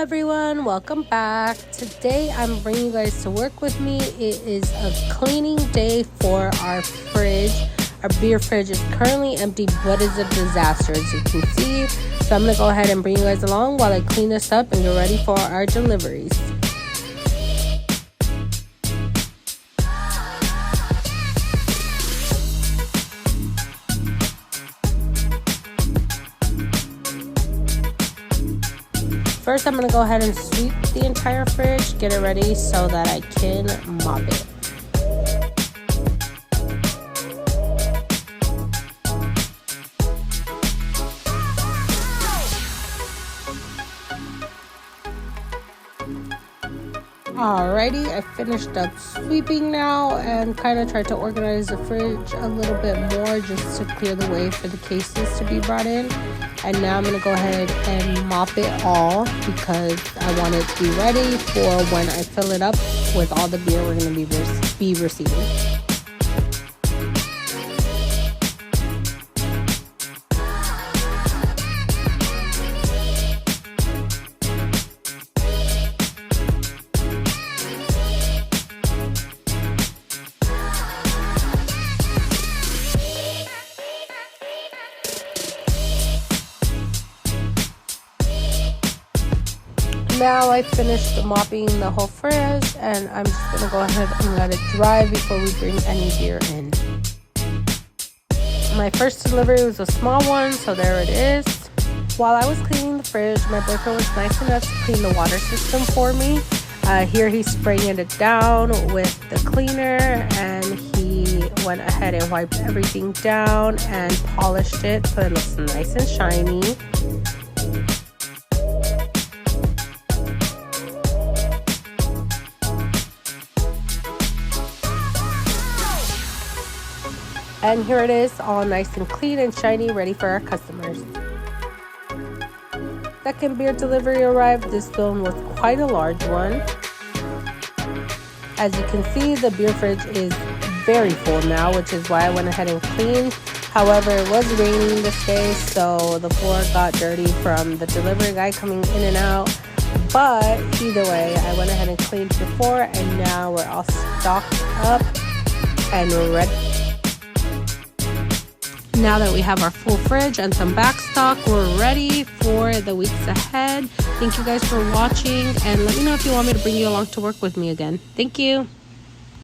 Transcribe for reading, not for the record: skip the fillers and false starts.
everyone, welcome back. Today I'm bringing you guys to work with me. It is a cleaning day for our fridge. Our beer fridge is currently empty, but it's a disaster as you can see. So I'm going to go ahead and bring you guys along while I clean this up and get ready for our deliveries. First, I'm going to go ahead and sweep the entire fridge, get it ready so that I can mop it. Alrighty, I finished up sweeping now and kind of tried to organize the fridge a little bit more just to clear the way for the cases to be brought in. And now I'm going to go ahead and mop it all because I want it to be ready for when I fill it up with all the beer we're going to be receiving. Now I finished mopping the whole fridge and I'm just going to go ahead and let it dry before we bring any beer in. My first delivery was a small one, so there it is. While I was cleaning the fridge, my boyfriend was nice enough to clean the water system for me. Here he's spraying it down with the cleaner and he went ahead and wiped everything down and polished it so it looks nice and shiny. And here it is, all nice and clean and shiny, ready for our customers. Second beer delivery arrived. This one was quite a large one. As you can see, the beer fridge is very full now, which is why I went ahead and cleaned. However, it was raining this day, so the floor got dirty from the delivery guy coming in and out. But either way, I went ahead and cleaned before, and now we're all stocked up and we're ready. Now that we have our full fridge and some back stock, we're ready for the weeks ahead. Thank you guys for watching, and let me know if you want me to bring you along to work with me again. Thank you.